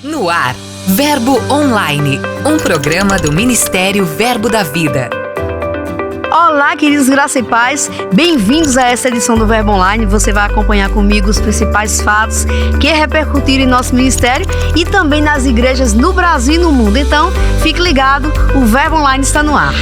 No ar, Verbo Online, um programa do Ministério Verbo da Vida. Olá, queridos, graça e paz, bem-vindos a essa edição do Verbo Online. Você vai acompanhar comigo os principais fatos que repercutiram em nosso ministério e também nas igrejas no Brasil e no mundo. Então, fique ligado, o Verbo Online está no ar.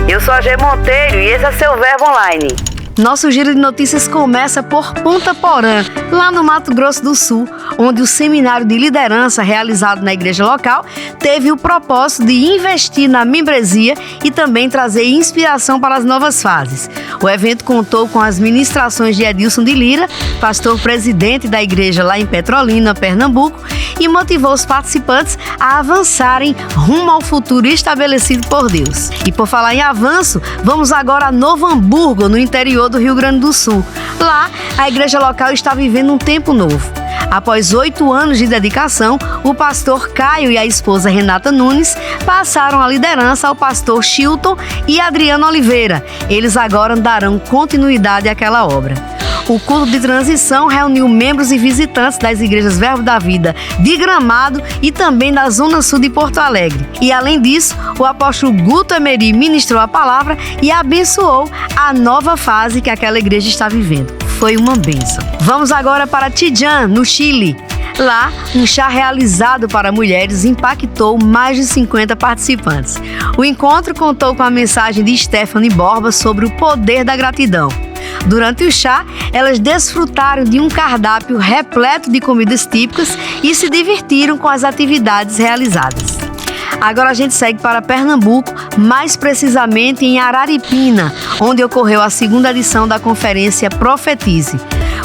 Eu sou a G Monteiro e esse é seu Verbo Online. Nosso giro de notícias começa por Ponta Porã, lá no Mato Grosso do Sul, onde o seminário de liderança realizado na igreja local teve o propósito de investir na membresia e também trazer inspiração para as novas fases. O evento contou com as ministrações de Edilson de Lira, pastor presidente da igreja lá em Petrolina, Pernambuco, e motivou os participantes a avançarem rumo ao futuro estabelecido por Deus. E por falar em avanço, vamos agora a Novo Hamburgo, no interior do Rio Grande do Sul. Lá, a igreja local está vivendo um tempo novo. Após 8 anos de dedicação, o pastor Caio e a esposa Renata Nunes passaram a liderança ao pastor Chilton e Adriano Oliveira. Eles agora darão continuidade àquela obra. O culto de transição reuniu membros e visitantes das igrejas Verbo da Vida de Gramado e também da Zona Sul de Porto Alegre. E além disso, o apóstolo Guto Emery ministrou a palavra e abençoou a nova fase que aquela igreja está vivendo. Foi uma bênção. Vamos agora para Chillán, no Chile. Lá, um chá realizado para mulheres impactou mais de 50 participantes. O encontro contou com a mensagem de Stephanie Borba sobre o poder da gratidão. Durante o chá, elas desfrutaram de um cardápio repleto de comidas típicas e se divertiram com as atividades realizadas. Agora a gente segue para Pernambuco, mais precisamente em Araripina, onde ocorreu a segunda edição da conferência Profetize.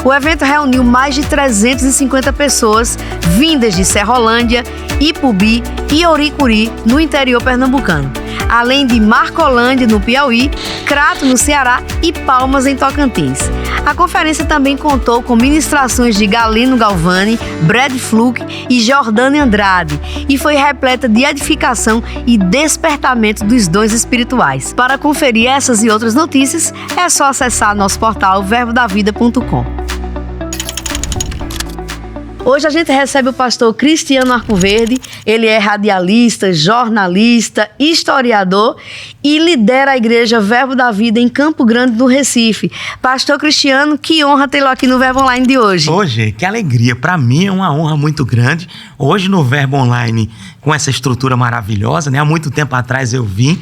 O evento reuniu mais de 350 pessoas vindas de Serrolândia, Ipubi e Oricuri, no interior pernambucano, além de Marcolândia, no Piauí, Crato, no Ceará e Palmas, em Tocantins. A conferência também contou com ministrações de Galeno Galvani, Brad Fluke e Jordânia Andrade e foi repleta de edificação e despertamento dos dons espirituais. Para conferir essas e outras notícias, é só acessar nosso portal verbodavida.com. Hoje a gente recebe o pastor Cristiano Arcoverde. Ele é radialista, jornalista, historiador e lidera a igreja Verbo da Vida em Campo Grande, do Recife. Pastor Cristiano, que honra tê-lo aqui no Verbo Online de hoje. Hoje, que alegria. Para mim é uma honra muito grande. Hoje no Verbo Online, com essa estrutura maravilhosa, né? Há muito tempo atrás eu vim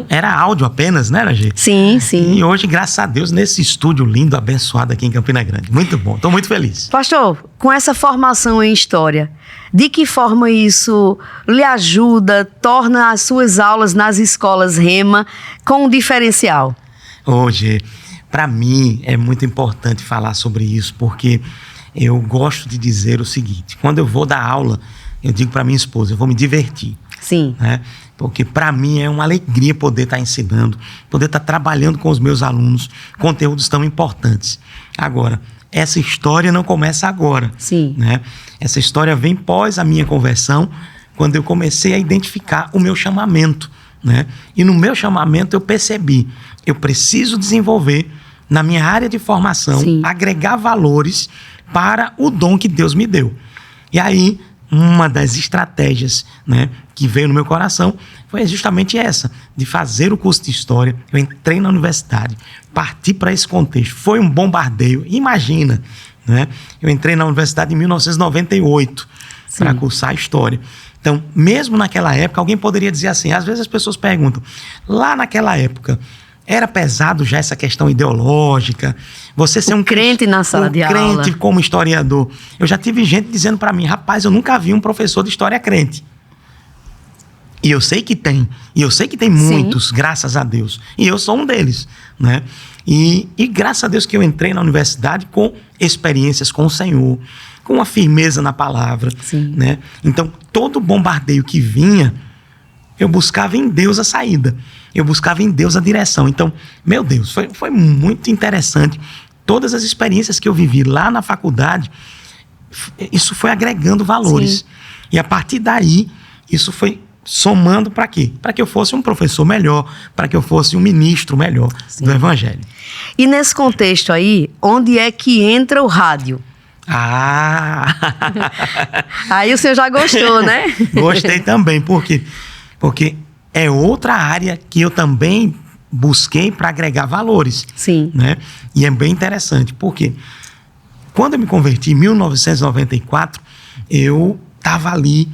era áudio apenas, né, Rangê? Sim, sim. E hoje, graças a Deus, nesse estúdio lindo, abençoado aqui em Campina Grande. Muito bom, estou muito feliz. Pastor, com essa formação em história, de que forma isso lhe ajuda, torna as suas aulas nas escolas Rema com um diferencial? Hoje, para mim, é muito importante falar sobre isso, porque eu gosto de dizer o seguinte: quando eu vou dar aula, eu digo para minha esposa, eu vou me divertir. Sim. Né? Porque para mim é uma alegria poder estar ensinando, poder estar trabalhando com os meus alunos, conteúdos tão importantes. Agora, essa história não começa agora. Sim. Né? Essa história vem pós a minha conversão, quando eu comecei a identificar o meu chamamento. Né? E no meu chamamento eu percebi, eu preciso desenvolver na minha área de formação, sim, agregar valores para o dom que Deus me deu. E aí, uma das estratégias, né, que veio no meu coração foi justamente essa, de fazer o curso de História. Eu entrei na universidade, parti para esse contexto. Foi um bombardeio, imagina, né? Eu entrei na universidade em 1998 para cursar História. Então, mesmo naquela época, alguém poderia dizer assim, às vezes as pessoas perguntam, lá naquela época, era pesado já essa questão ideológica? Você ser um crente na sala de aula. Um crente como historiador. Eu já tive gente dizendo para mim, rapaz, eu nunca vi um professor de história crente. E eu sei que tem. E eu sei que tem muitos, sim, graças a Deus. E eu sou um deles, né? E graças a Deus que eu entrei na universidade com experiências com o Senhor, com uma firmeza na palavra, sim, né? Então, todo bombardeio que vinha, eu buscava em Deus a saída. Eu buscava em Deus a direção. Então, meu Deus, foi muito interessante. Todas as experiências que eu vivi lá na faculdade, isso foi agregando valores. Sim. E a partir daí, isso foi somando para quê? Para que eu fosse um professor melhor, para que eu fosse um ministro melhor do Evangelho. E nesse contexto aí, onde é que entra o rádio? Aí o senhor já gostou, né? Gostei também, porque é outra área que eu também busquei para agregar valores. Sim. Né? E é bem interessante, porque quando eu me converti em 1994, eu estava ali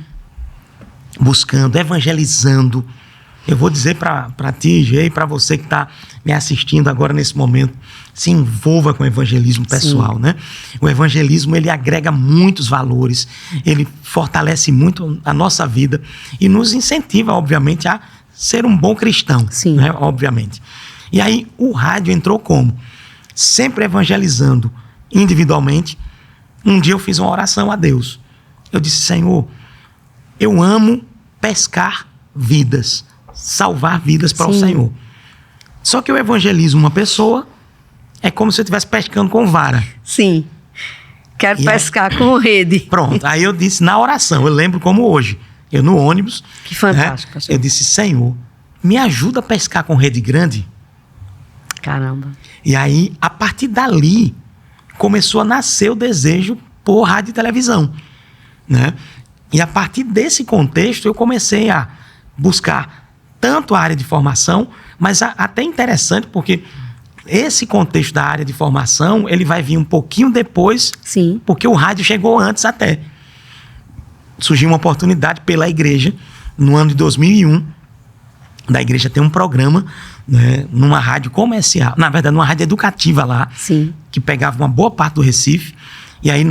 buscando, evangelizando. Eu vou dizer para ti, Gê, para você que está me assistindo agora nesse momento, se envolva com o evangelismo pessoal, né? O evangelismo, ele agrega muitos valores, ele fortalece muito a nossa vida e nos incentiva, obviamente, a ser um bom cristão, né? Obviamente. E aí, o rádio entrou como? Sempre evangelizando individualmente. Um dia eu fiz uma oração a Deus. Eu disse, Senhor, eu amo pescar vidas, salvar vidas para o Senhor. Só que eu evangelizo uma pessoa, é como se eu estivesse pescando com vara. Sim. Quero pescar com rede. Pronto. Aí eu disse na oração, eu lembro como hoje, eu no ônibus. Que fantástico. Né, eu disse, Senhor, me ajuda a pescar com rede grande. Caramba. E aí, a partir dali, começou a nascer o desejo por rádio e televisão. Né? E a partir desse contexto, eu comecei a buscar tanto a área de formação, mas até interessante, porque esse contexto da área de formação, ele vai vir um pouquinho depois, porque o rádio chegou antes até. Surgiu uma oportunidade pela igreja, no ano de 2001, da igreja tem um programa, né, numa rádio comercial, na verdade, numa rádio educativa lá, que pegava uma boa parte do Recife, e aí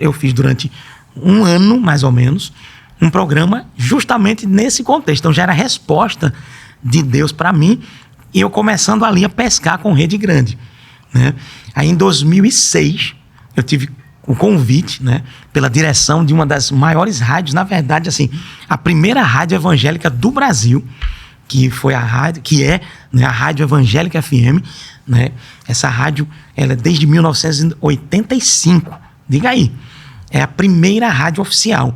eu fiz durante um ano, mais ou menos, um programa justamente nesse contexto. Então já era resposta de Deus para mim, e eu começando ali a pescar com rede grande. Né? Aí em 2006, eu tive o convite, né, pela direção de uma das maiores rádios, na verdade, assim, a primeira rádio evangélica do Brasil, que foi a rádio, que é, né, a Rádio Evangélica FM. Né? Essa rádio, ela é desde 1985. Diga aí. É a primeira rádio oficial,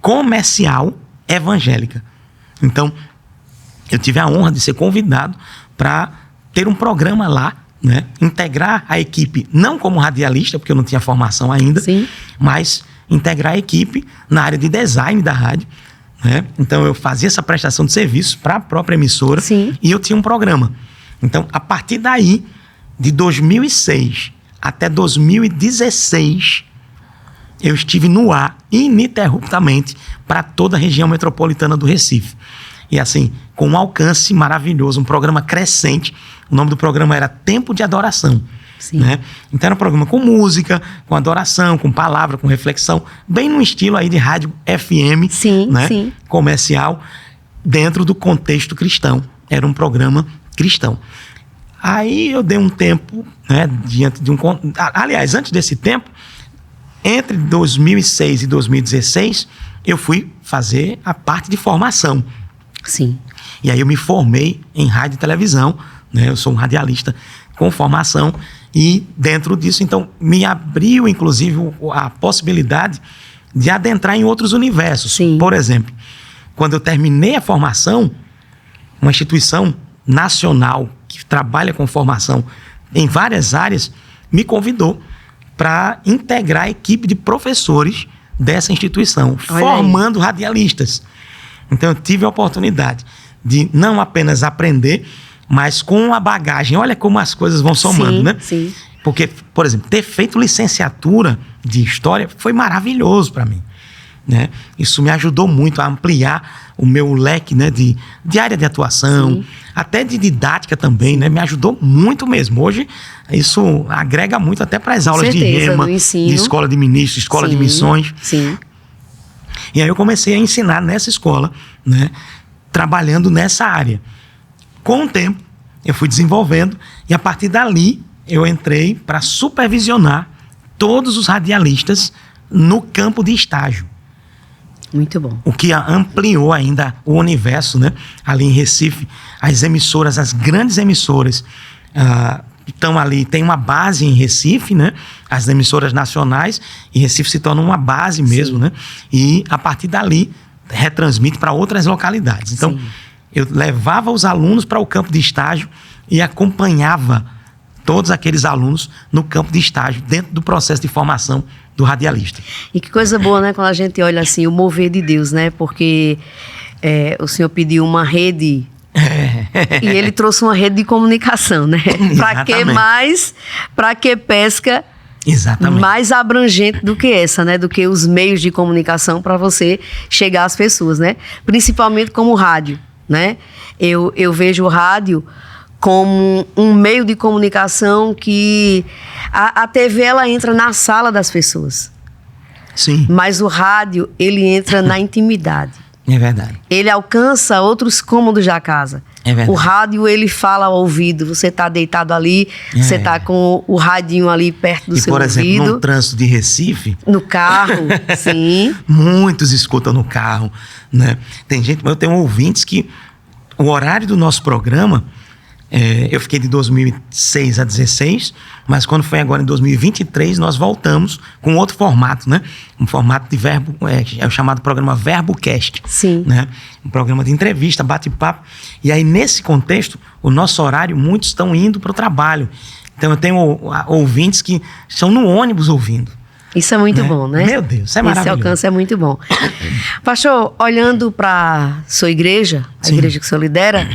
comercial, evangélica. Então, eu tive a honra de ser convidado para ter um programa lá, né? Integrar a equipe, não como radialista, porque eu não tinha formação ainda, mas integrar a equipe na área de design da rádio. Né? Então, eu fazia essa prestação de serviço para a própria emissora e eu tinha um programa. Então, a partir daí, de 2006 até 2016... eu estive no ar ininterruptamente para toda a região metropolitana do Recife. E assim, com um alcance maravilhoso, um programa crescente. O nome do programa era Tempo de Adoração. Né? Então era um programa com música, com adoração, com palavra, com reflexão, bem no estilo aí de rádio FM, né? Comercial, dentro do contexto cristão. Era um programa cristão. Aí eu dei um tempo, né, diante de um... Aliás, antes desse tempo, entre 2006 e 2016, eu fui fazer a parte de formação. E aí eu me formei em rádio e televisão, né? Eu sou um radialista com formação e dentro disso, então, me abriu, inclusive, a possibilidade de adentrar em outros universos. Por exemplo, quando eu terminei a formação, uma instituição nacional que trabalha com formação em várias áreas, me convidou para integrar a equipe de professores dessa instituição, formando radialistas. Então, eu tive a oportunidade de não apenas aprender, mas com a bagagem. Olha como as coisas vão somando, né? Porque, por exemplo, ter feito licenciatura de História foi maravilhoso para mim. Né? Isso me ajudou muito a ampliar o meu leque, né, de área de atuação, até de didática também, né? Me ajudou muito mesmo. Hoje, isso agrega muito até para as aulas de rema, de escola de ministros, escola de missões. E aí eu comecei a ensinar nessa escola, né, trabalhando nessa área. Com o tempo, eu fui desenvolvendo e a partir dali eu entrei para supervisionar todos os radialistas no campo de estágio. Muito bom. O que ampliou ainda o universo, né? Ali em Recife, as emissoras, as grandes emissoras estão ali, tem uma base em Recife, né? As emissoras nacionais, e Recife se torna uma base mesmo, né? E a partir dali retransmite para outras localidades. Então, Sim. eu levava os alunos para o campo de estágio e acompanhava todos aqueles alunos no campo de estágio, dentro do processo de formação do radialista. E que coisa boa, né? Quando a gente olha assim, o mover de Deus, né? Porque o senhor pediu uma rede e ele trouxe uma rede de comunicação, né? Para que mais? Para que pesca? Exatamente. Mais abrangente do que essa, né? Do que os meios de comunicação para você chegar às pessoas, né? Principalmente como o rádio, né? Eu vejo o rádio como um meio de comunicação que a TV ela entra na sala das pessoas. Sim. Mas o rádio, ele entra na intimidade. É verdade. Ele alcança outros cômodos da casa. É verdade. O rádio, ele fala ao ouvido. Você está deitado ali, você está com o radinho ali perto do seu ouvido. E, por exemplo, no trânsito de Recife... No carro, sim. Muitos escutam no carro, né? Tem gente... Eu tenho ouvintes que o horário do nosso programa... eu fiquei de 2006 a 2016, mas quando foi agora em 2023, nós voltamos com outro formato, né? Um formato de verbo, é o chamado programa VerboCast. Sim. Né? Um programa de entrevista, bate-papo. E aí, nesse contexto, o nosso horário, muitos estão indo para o trabalho. Então, eu tenho ouvintes que estão no ônibus ouvindo. Isso é muito bom, né? Meu Deus, isso é maravilhoso. Esse alcance é muito bom. Pastor, olhando para sua igreja, a igreja que o senhor lidera,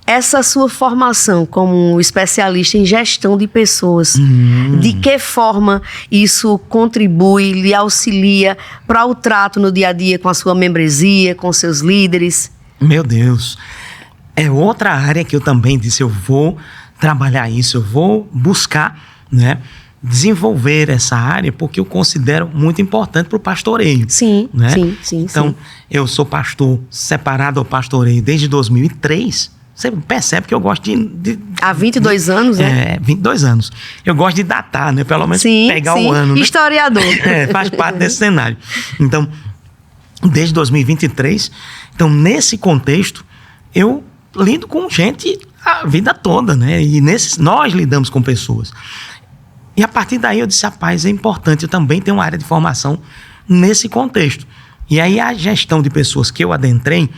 essa sua formação como especialista em gestão de pessoas, de que forma isso contribui, lhe auxilia para o trato no dia a dia com a sua membresia, com seus líderes? Meu Deus, é outra área que eu também disse, eu vou trabalhar isso, eu vou buscar, né, desenvolver essa área, porque eu considero muito importante para o pastoreio. Sim, né? sim. Então, eu sou pastor separado ao pastoreio desde 2003. Você percebe que eu gosto de há 22 anos, né? 22 anos. Eu gosto de datar, né? Pelo menos pegar o ano. Né? Historiador. Faz parte desse cenário. Então, desde 2023, então, nesse contexto, eu lido com gente a vida toda, né? E nós lidamos com pessoas. E a partir daí eu disse, rapaz, é importante eu também ter uma área de formação nesse contexto. E aí a gestão de pessoas que eu adentrei,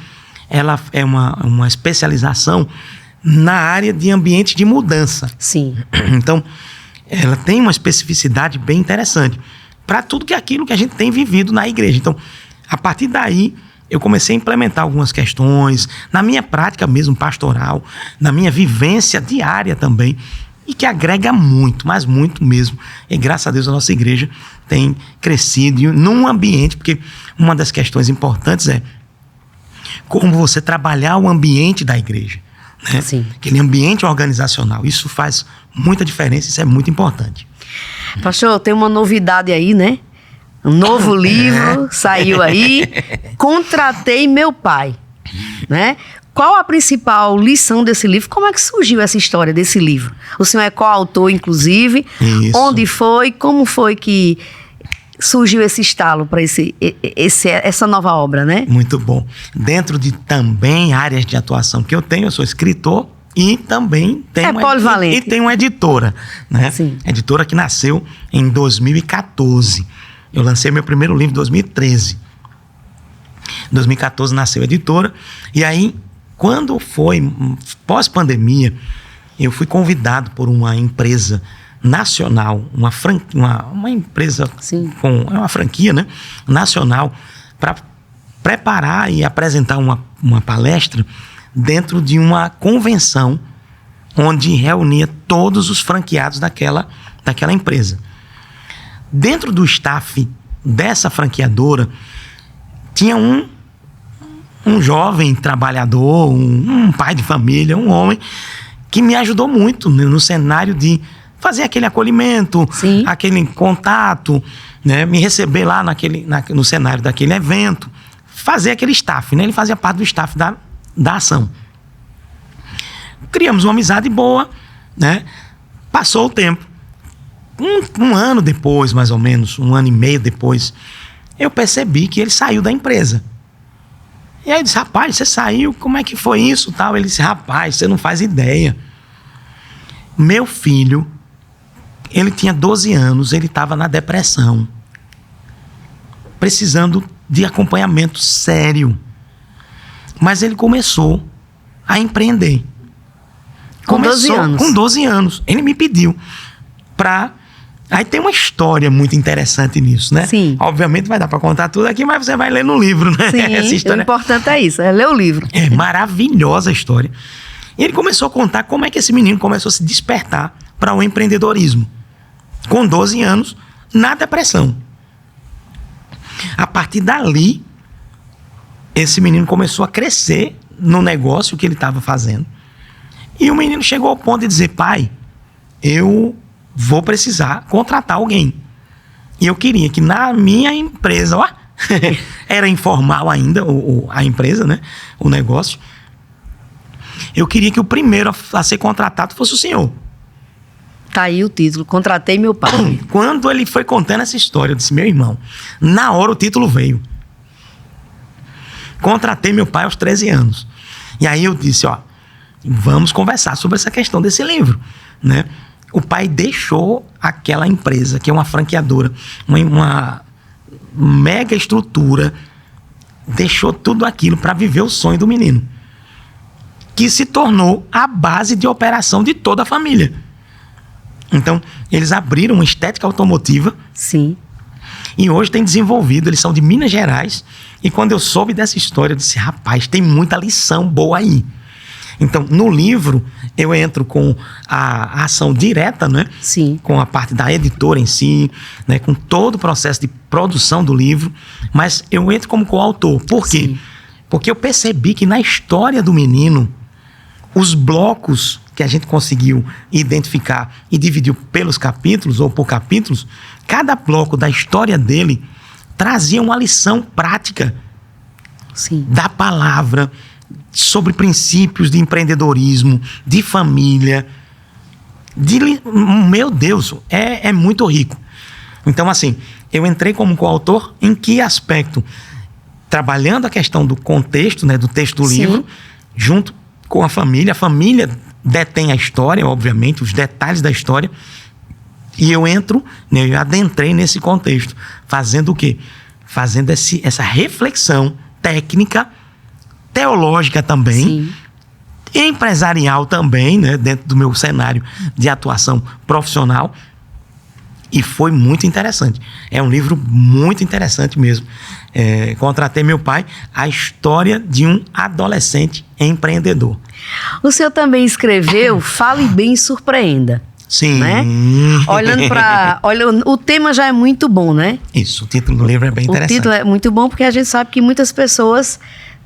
ela é uma especialização na área de ambiente de mudança. Sim. Então, ela tem uma especificidade bem interessante para tudo aquilo que a gente tem vivido na igreja. Então, a partir daí, eu comecei a implementar algumas questões na minha prática mesmo pastoral, na minha vivência diária também, e que agrega muito, mas muito mesmo. E graças a Deus a nossa igreja tem crescido num ambiente, porque uma das questões importantes é como você trabalhar o ambiente da igreja, né? Sim. Aquele ambiente organizacional. Isso faz muita diferença, isso é muito importante. Pastor, tem uma novidade aí, né? Um novo livro saiu aí. Contratei meu pai, né? Qual a principal lição desse livro? Como é que surgiu essa história desse livro? O senhor é coautor, inclusive. Isso. Onde foi? Como foi que surgiu esse estalo para essa nova obra, né? Muito bom. Dentro de também áreas de atuação que eu tenho, eu sou escritor e também tenho polivalente. E tenho uma editora, né? Sim. Editora que nasceu em 2014. Eu lancei meu primeiro livro em 2013. Em 2014 nasceu a editora. E aí, quando foi pós-pandemia, eu fui convidado por uma empresa nacional, uma empresa é uma franquia, né, nacional, para preparar e apresentar uma palestra dentro de uma convenção onde reunia todos os franqueados daquela empresa. Dentro do staff dessa franqueadora tinha um jovem trabalhador, um pai de família, um homem que me ajudou muito no cenário de fazer aquele acolhimento, Sim. aquele contato, né? Me receber lá no cenário daquele evento, fazer aquele staff, né? Ele fazia parte do staff da ação. Criamos uma amizade boa, né? Passou o tempo. Um ano depois, mais ou menos, 1 ano e meio depois, eu percebi que ele saiu da empresa. E aí eu disse, rapaz, você saiu, como é que foi isso? Tal. Ele disse, rapaz, você não faz ideia. Meu filho, ele tinha 12 anos, ele estava na depressão, precisando de acompanhamento sério. Mas ele começou a empreender. Com 12 anos. Com 12 anos. Ele me pediu para... Aí tem uma história muito interessante nisso, né? Sim. Obviamente vai dar para contar tudo aqui, mas você vai ler no livro, né? Sim, Essa história... o importante é isso, é ler o livro. É maravilhosa a história. E ele começou a contar como é que esse menino começou a se despertar para o empreendedorismo. Com 12 anos, na depressão. A partir dali, esse menino começou a crescer no negócio que ele estava fazendo. E o menino chegou ao ponto de dizer: pai, eu vou precisar contratar alguém. E eu queria que na minha empresa, ó, era informal ainda a empresa, né? O negócio. Eu queria que o primeiro a ser contratado fosse o senhor. Tá aí o título, Contratei Meu Pai. Quando ele foi contando essa história, eu disse: meu irmão, na hora o título veio. Contratei meu pai aos 13 anos. E aí eu disse: ó, vamos conversar sobre essa questão desse livro, né? O pai deixou aquela empresa, que é uma franqueadora, uma mega estrutura, deixou tudo aquilo para viver o sonho do menino, que se tornou a base de operação de toda a família. Então, eles abriram uma estética automotiva. Sim. E hoje tem desenvolvido, eles são de Minas Gerais. E quando eu soube dessa história, eu disse: rapaz, tem muita lição boa aí. Então, no livro, eu entro com a ação direta, né? Sim. Com a parte da editora em si, né? Com todo o processo de produção do livro. Mas eu entro como coautor. Por quê? Sim. Porque eu percebi que na história do menino, os blocos que a gente conseguiu identificar e dividiu pelos capítulos ou por capítulos, cada bloco da história dele trazia uma lição prática. Sim. Da palavra, sobre princípios de empreendedorismo, de família. Meu Deus, é muito rico. Então, assim, eu entrei como coautor em que aspecto? Trabalhando a questão do contexto, né, do texto do livro, junto com a família. A família detém a história, obviamente, os detalhes da história. E eu entro, né, eu adentrei nesse contexto. Fazendo o quê? Fazendo essa reflexão técnica, teológica também, empresarial também, né, dentro do meu cenário de atuação profissional. E foi muito interessante. É um livro muito interessante mesmo. Contratei meu pai, a história de um adolescente empreendedor. O senhor também escreveu Fale Bem e Surpreenda. Sim. Né? Olha, o tema já é muito bom, né? Isso, o título do livro é bem interessante. O título é muito bom porque a gente sabe que muitas pessoas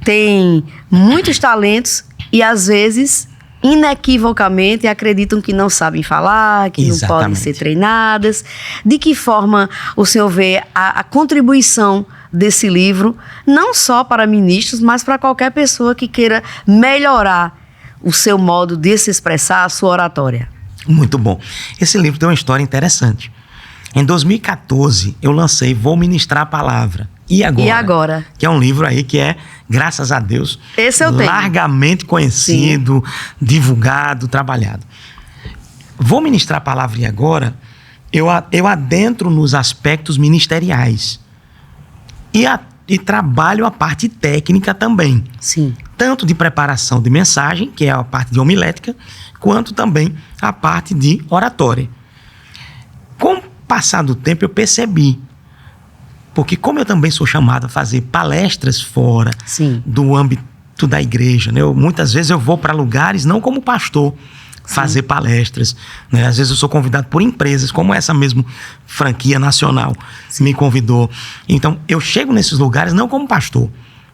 têm muitos talentos e às vezes, inequivocamente, acreditam que não sabem falar, que não podem ser treinadas. De que forma o senhor vê a contribuição desse livro, não só para ministros, mas para qualquer pessoa que queira melhorar o seu modo de se expressar, a sua oratória? Muito bom. Esse livro tem uma história interessante. Em 2014, eu lancei Vou Ministrar a Palavra. E Agora? Que é um livro aí que é, graças a Deus, esse eu tenho. Largamente conhecido, divulgado, trabalhado. Vou Ministrar a Palavra e Agora, eu adentro nos aspectos ministeriais. E trabalho a parte técnica também. Sim. Tanto de preparação de mensagem, que é a parte de homilética, quanto também a parte de oratória. Com o passar do tempo, eu percebi, porque como eu também sou chamado a fazer palestras fora do âmbito da igreja, né? Muitas vezes eu vou para lugares, não como pastor, fazer palestras, né? Às vezes eu sou convidado por empresas, como essa mesmo franquia nacional me convidou. Então, eu chego nesses lugares não como pastor,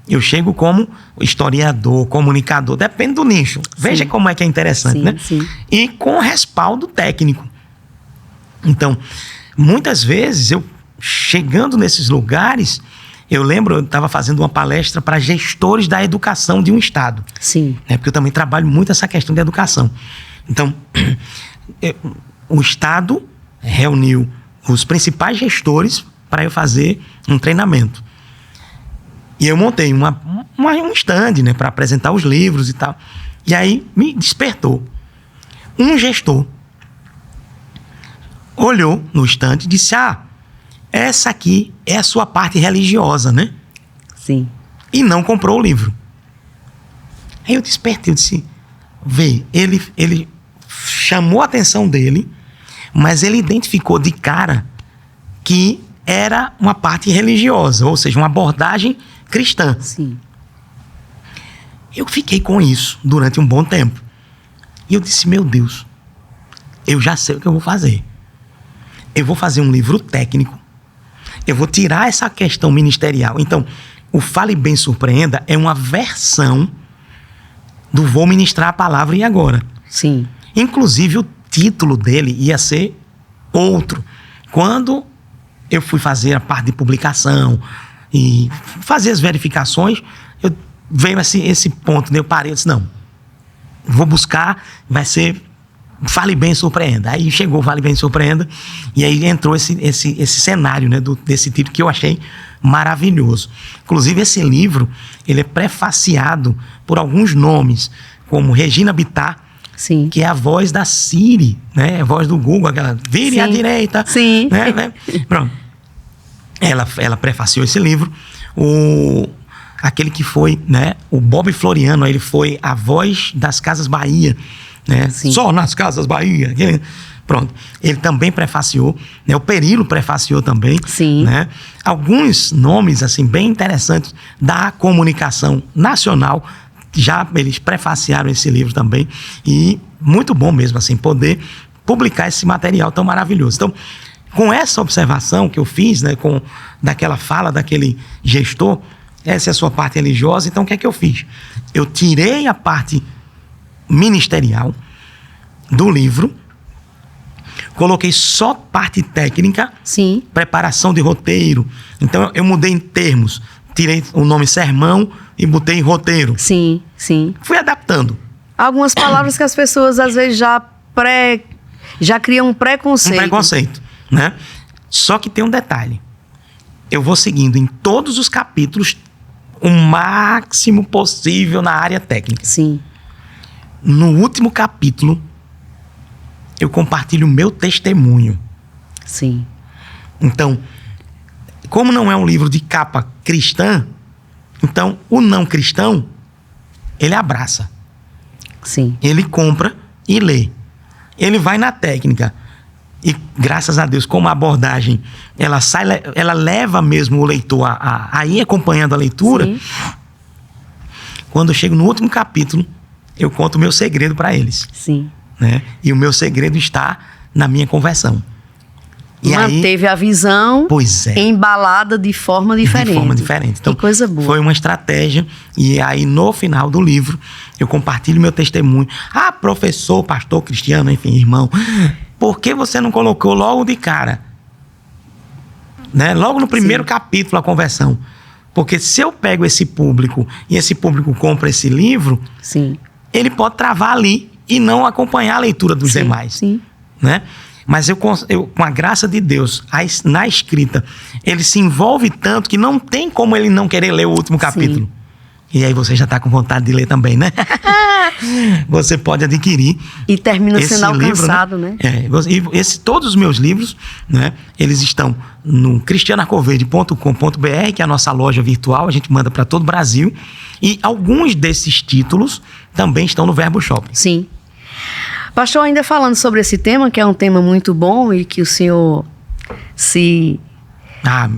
eu chego como historiador, comunicador, depende do nicho. Veja como é que é interessante, né? Sim. E com respaldo técnico. Então, muitas vezes, eu chegando nesses lugares, eu lembro, eu estava fazendo uma palestra para gestores da educação de um estado. Sim. Né? Porque eu também trabalho muito essa questão de educação. Então, o estado reuniu os principais gestores para eu fazer um treinamento. E eu montei um stand, né, para apresentar os livros e tal. E aí me despertou. Um gestor olhou no stand e disse: essa aqui é a sua parte religiosa, né? Sim. E não comprou o livro. Aí eu despertei, eu disse, ele chamou a atenção dele, mas ele identificou de cara que era uma parte religiosa, ou seja, uma abordagem cristã. Sim. Eu fiquei com isso durante um bom tempo. E eu disse, meu Deus, eu já sei o que eu vou fazer. Eu vou fazer um livro técnico, eu vou tirar essa questão ministerial. Então, o Fale Bem Surpreenda é uma versão do Vou Ministrar a Palavra e Agora. Sim. Inclusive, o título dele ia ser outro. Quando eu fui fazer a parte de publicação e fazer as verificações, veio esse ponto, né? Eu parei e disse, não, vou buscar, vai ser Fale Bem Surpreenda. Aí chegou o Fale Bem Surpreenda e aí entrou esse cenário, né, desse título que eu achei maravilhoso. Inclusive, esse livro, ele é prefaciado por alguns nomes, como Regina Bittar, Sim. que é a voz da Siri, né? A voz do Google, aquela vire à direita. Sim. Né? Pronto. Ela prefaciou esse livro. Aquele que foi, né? O Bob Floriano, ele foi a voz das Casas Bahia, né? Só nas Casas Bahia. Pronto. Ele também prefaciou, né? O Perilo prefaciou também. Sim. Né? Alguns nomes, assim, bem interessantes da comunicação nacional, já eles prefaciaram esse livro também, e muito bom mesmo, assim, poder publicar esse material tão maravilhoso. Então, com essa observação que eu fiz, né, daquela fala daquele gestor, essa é a sua parte religiosa, então o que é que eu fiz? Eu tirei a parte ministerial do livro, coloquei só parte técnica, Sim. preparação de roteiro. Então, eu mudei em termos, tirei o nome sermão e botei em roteiro. Sim, sim. Fui adaptando. Algumas palavras que as pessoas às vezes já criam um preconceito. Um preconceito, né? Só que tem um detalhe. Eu vou seguindo em todos os capítulos o máximo possível na área técnica. Sim. No último capítulo, eu compartilho o meu testemunho. Sim. Então, como não é um livro de capa cristã, então o não cristão, ele abraça. Sim. Ele compra e lê. Ele vai na técnica. E graças a Deus, como a abordagem, ela leva mesmo o leitor a ir acompanhando a leitura. Sim. Quando eu chego no último capítulo, eu conto o meu segredo para eles. Sim. Né? E o meu segredo está na minha conversão. E manteve a visão, pois é, embalada de forma diferente. De forma diferente. Então, que coisa boa. Foi uma estratégia. E aí, no final do livro, eu compartilho meu testemunho. Ah, professor, pastor, cristiano, enfim, irmão, por que você não colocou logo de cara? Né? Logo no primeiro capítulo, a conversão. Porque se eu pego esse público e esse público compra esse livro, Sim. ele pode travar ali e não acompanhar a leitura dos demais. Sim. Né? Mas eu, com a graça de Deus, na escrita, ele se envolve tanto que não tem como ele não querer ler o último capítulo. Sim. E aí você já está com vontade de ler também, né? Você pode adquirir. E termina sendo alcançado, livro, né? Todos os meus livros, né? Eles estão no cristianarcoverde.com.br, que é a nossa loja virtual, a gente manda para todo o Brasil. E alguns desses títulos também estão no Verbo Shopping. Sim. Pastor, ainda falando sobre esse tema, que é um tema muito bom e que o senhor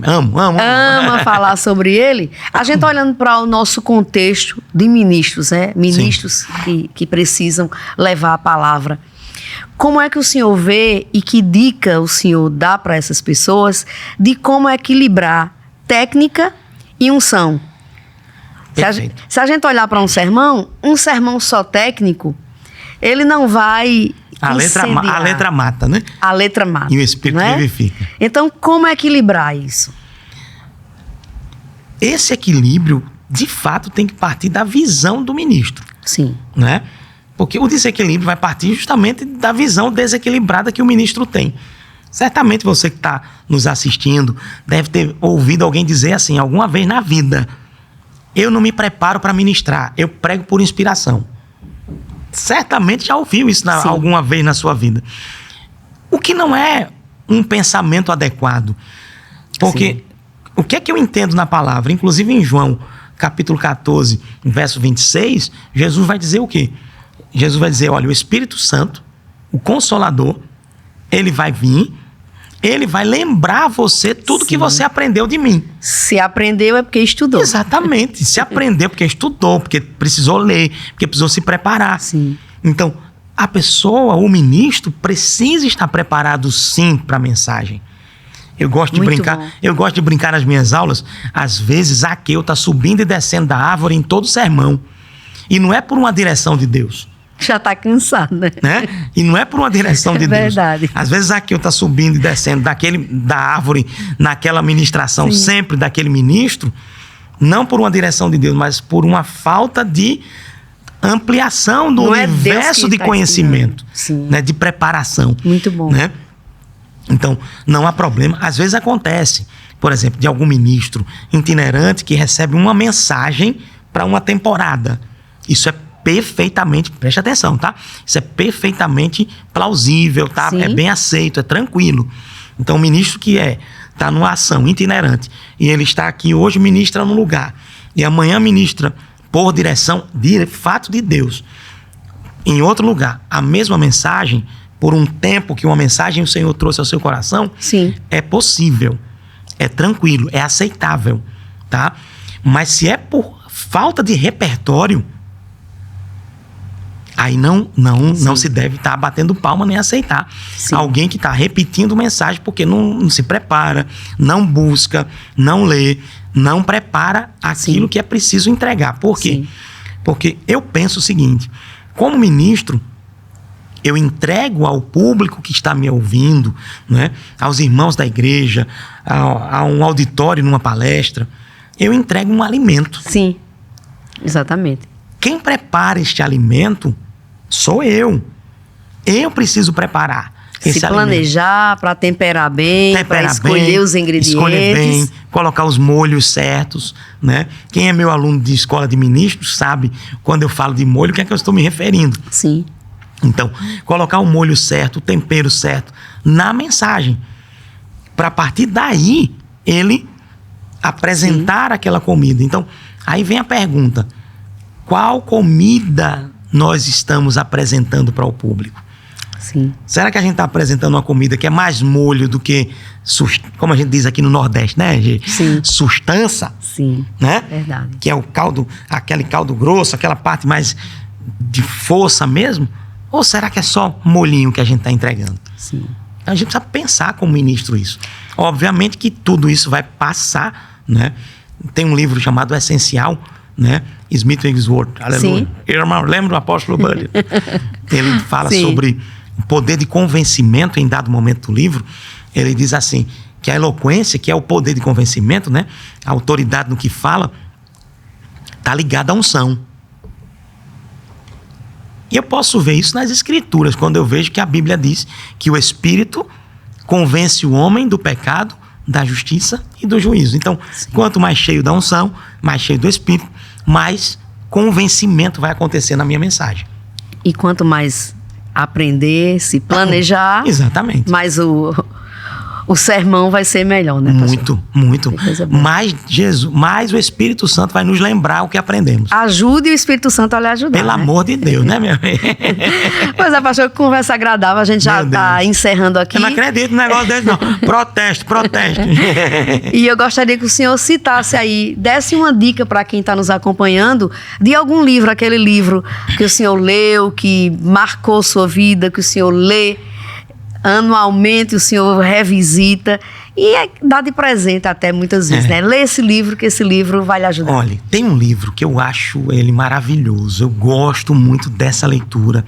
ama falar sobre ele, a gente olhando para o nosso contexto de ministros, né? Ministros que precisam levar a palavra. Como é que o senhor vê e que dica o senhor dá para essas pessoas de como equilibrar técnica e unção? Se a gente olhar para um sermão só técnico, ele não vai a letra mata, né? A letra mata. E o Espírito vivifica. Então, como equilibrar isso? Esse equilíbrio, de fato, tem que partir da visão do ministro. Sim. Né? Porque o desequilíbrio vai partir justamente da visão desequilibrada que o ministro tem. Certamente você que está nos assistindo deve ter ouvido alguém dizer assim, alguma vez na vida: eu não me preparo para ministrar, eu prego por inspiração. Certamente já ouviu isso alguma vez na sua vida. O que não é um pensamento adequado. Porque o que é que eu entendo na palavra? Inclusive em João, capítulo 14, verso 26, Jesus vai dizer o quê? Jesus vai dizer, olha, o Espírito Santo, o Consolador, ele vai vir, ele vai lembrar você tudo que você aprendeu de mim. Se aprendeu é porque estudou. Exatamente. Se aprendeu porque estudou, porque precisou ler, porque precisou se preparar. Sim. Então, a pessoa, o ministro, precisa estar preparado sim para a mensagem. Eu gosto de brincar. Bom. Eu gosto de brincar nas minhas aulas. Às vezes, Zaqueu está subindo e descendo da árvore em todo sermão. E não é por uma direção de Deus. Já está cansado, né? E não é por uma direção de Deus. Verdade. Às vezes Zaqueu está subindo e descendo da árvore naquela ministração, sim, sempre daquele ministro, não por uma direção de Deus, mas por uma falta de ampliação do universo de conhecimento, né, de preparação. Muito bom. Né? Então, não há problema. Às vezes acontece, por exemplo, de algum ministro itinerante que recebe uma mensagem para uma temporada. Isso é perfeitamente, preste atenção, tá? Isso é perfeitamente plausível, tá? Sim. É bem aceito, é tranquilo. Então, o ministro que está numa ação itinerante e ele está aqui hoje, ministra num lugar, e amanhã ministra por direção de fato de Deus em outro lugar, a mesma mensagem, por um tempo que uma mensagem o Senhor trouxe ao seu coração, sim, é possível, é tranquilo, é aceitável, tá? Mas se é por falta de repertório, aí não se deve estar batendo palma nem aceitar. Sim. Alguém que está repetindo mensagem porque não se prepara, não busca, não lê, não prepara aquilo, sim, que é preciso entregar. Por quê? Sim. Porque eu penso o seguinte, como ministro, eu entrego ao público que está me ouvindo, né, aos irmãos da igreja, a um auditório numa palestra, eu entrego um alimento. Sim, exatamente. Quem prepara este alimento sou eu. Eu preciso preparar esse alimento. Se planejar para temperar bem, para escolher os ingredientes. Escolher bem, colocar os molhos certos, né? Quem é meu aluno de escola de ministros sabe, quando eu falo de molho, o que é que eu estou me referindo. Sim. Então, colocar o molho certo, o tempero certo na mensagem. Para a partir daí, ele apresentar, sim, aquela comida. Então, aí vem a pergunta. Qual comida nós estamos apresentando para o público? Sim. Será que a gente está apresentando uma comida que é mais molho do que, como a gente diz aqui no Nordeste, né, gente? Sim. Sustância? Sim, né? Verdade. Que é o caldo, aquele caldo grosso, aquela parte mais de força mesmo? Ou será que é só molhinho que a gente está entregando? Sim. Então a gente precisa pensar como ministro isso. Obviamente que tudo isso vai passar, né? Tem um livro chamado Essencial, né? Smith Wigglesworth, aleluia. Irmão, lembra do apóstolo Buddy? Ele fala, sim, sobre o poder de convencimento em dado momento do livro. Ele diz assim, que a eloquência, que é o poder de convencimento, né? A autoridade no que fala, está ligada à unção. E eu posso ver isso nas escrituras, quando eu vejo que a Bíblia diz que o Espírito convence o homem do pecado, da justiça e do juízo. Então, sim, quanto mais cheio da unção, mais cheio do Espírito, mais convencimento vai acontecer na minha mensagem. E quanto mais aprender, se planejar, exatamente, mais o sermão vai ser melhor, né, pastor? Muito. Mais o Espírito Santo vai nos lembrar o que aprendemos. Ajude o Espírito Santo a lhe ajudar. Pelo amor de Deus, né, minha amiga? Pois é, pastor, que conversa agradável. A gente já está encerrando aqui. Eu não acredito no negócio desse, não. Protesto. E eu gostaria que o senhor citasse aí, desse uma dica para quem está nos acompanhando, de algum livro, aquele livro que o senhor leu, que marcou sua vida, que o senhor lê anualmente, o senhor revisita e dá de presente até muitas vezes, né? Lê esse livro, que esse livro vai lhe ajudar. Olha, tem um livro que eu acho ele maravilhoso, eu gosto muito dessa leitura,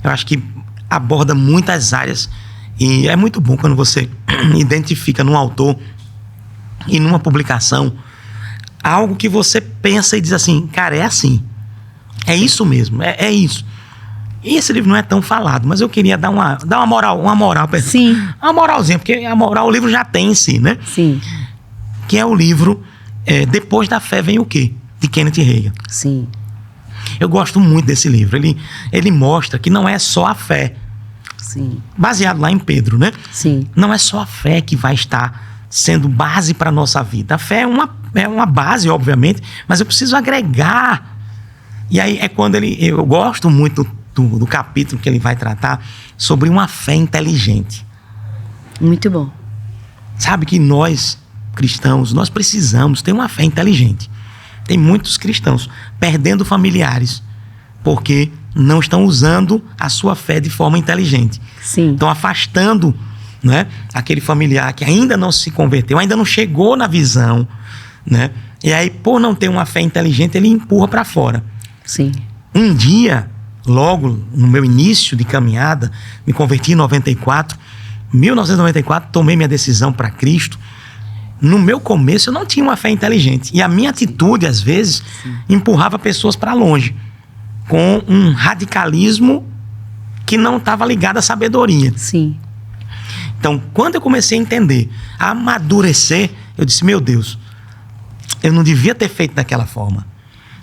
eu acho que aborda muitas áreas e é muito bom quando você identifica num autor e numa publicação algo que você pensa e diz assim, cara, é assim, é isso mesmo, é isso. E esse livro não é tão falado, mas eu queria dar uma moral para ele. Sim. Uma moralzinha, porque a moral o livro já tem em si, né? Sim. Que é o livro Depois da Fé Vem o Quê? De Kenneth Hagin. Sim. Eu gosto muito desse livro. Ele mostra que não é só a fé. Sim. Baseado lá em Pedro, né? Sim. Não é só a fé que vai estar sendo base para a nossa vida. A fé é uma base, obviamente, mas eu preciso agregar. E aí é quando eu gosto muito do capítulo que ele vai tratar sobre uma fé inteligente. Muito bom. Sabe que nós, cristãos, nós precisamos ter uma fé inteligente. Tem muitos cristãos perdendo familiares porque não estão usando a sua fé de forma inteligente. Sim. Estão afastando, né, aquele familiar que ainda não se converteu, ainda não chegou na visão, né? E aí, por não ter uma fé inteligente, ele empurra para fora. Sim. Um dia, logo no meu início de caminhada, me converti em 1994, tomei minha decisão para Cristo. No meu começo, eu não tinha uma fé inteligente. E a minha atitude, às vezes, empurrava pessoas para longe, com um radicalismo que não estava ligado à sabedoria. Sim. Então, quando eu comecei a entender, a amadurecer, eu disse, meu Deus, eu não devia ter feito daquela forma,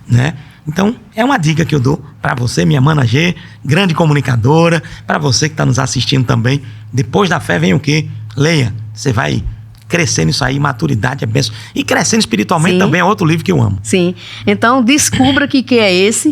né? Então, é uma dica que eu dou para você, minha mana G, grande comunicadora, para você que está nos assistindo também. Depois da fé vem o quê? Leia, você vai crescendo isso aí, maturidade é bênção. E crescendo espiritualmente. Sim. Também é outro livro que eu amo. Sim, então descubra que é esse,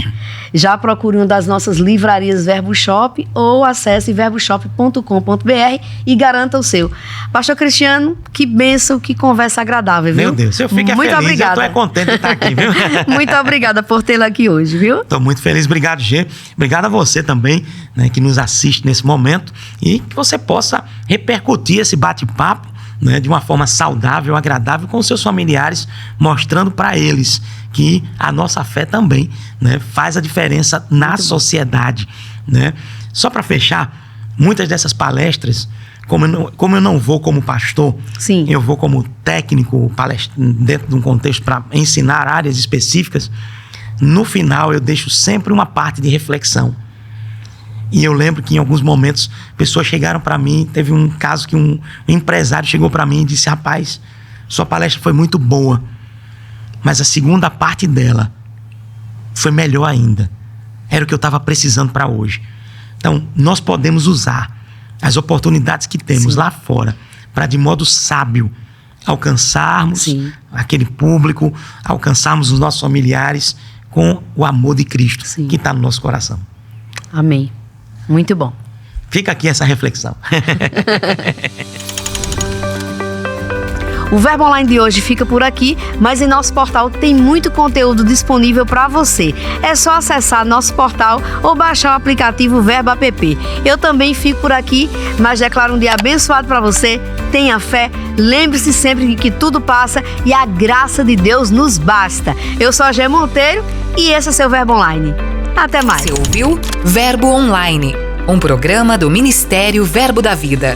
já procure uma das nossas livrarias Verbo Shop ou acesse verboshop.com.br e garanta o seu. Pastor Cristiano, que bênção, que conversa agradável, viu? Meu Deus, eu fico muito feliz, obrigada. Eu tô contente de estar aqui, viu? Muito obrigada por tê-la aqui hoje, viu? Estou muito feliz, obrigado, Gê. Obrigado a você também, né, que nos assiste nesse momento e que você possa repercutir esse bate-papo, né, de uma forma saudável, agradável com seus familiares, mostrando para eles que a nossa fé também, né, faz a diferença na sociedade, né? Só para fechar, muitas dessas palestras, como eu não vou como pastor, sim, eu vou como técnico dentro de um contexto para ensinar áreas específicas, no final eu deixo sempre uma parte de reflexão. E eu lembro que em alguns momentos pessoas chegaram para mim, teve um caso que um empresário chegou para mim e disse, rapaz, sua palestra foi muito boa, mas a segunda parte dela foi melhor ainda. Era o que eu estava precisando para hoje. Então, nós podemos usar as oportunidades que temos, sim, lá fora, para de modo sábio alcançarmos, sim, aquele público, alcançarmos os nossos familiares com o amor de Cristo, sim, que está no nosso coração. Amém. Muito bom. Fica aqui essa reflexão. O Verbo Online de hoje fica por aqui, mas em nosso portal tem muito conteúdo disponível para você. É só acessar nosso portal ou baixar o aplicativo Verbo App. Eu também fico por aqui, mas declaro um dia abençoado para você. Tenha fé, lembre-se sempre que tudo passa e a graça de Deus nos basta. Eu sou a Gê Monteiro e esse é seu Verbo Online. Até mais. Você ouviu Verbo Online, um programa do Ministério Verbo da Vida.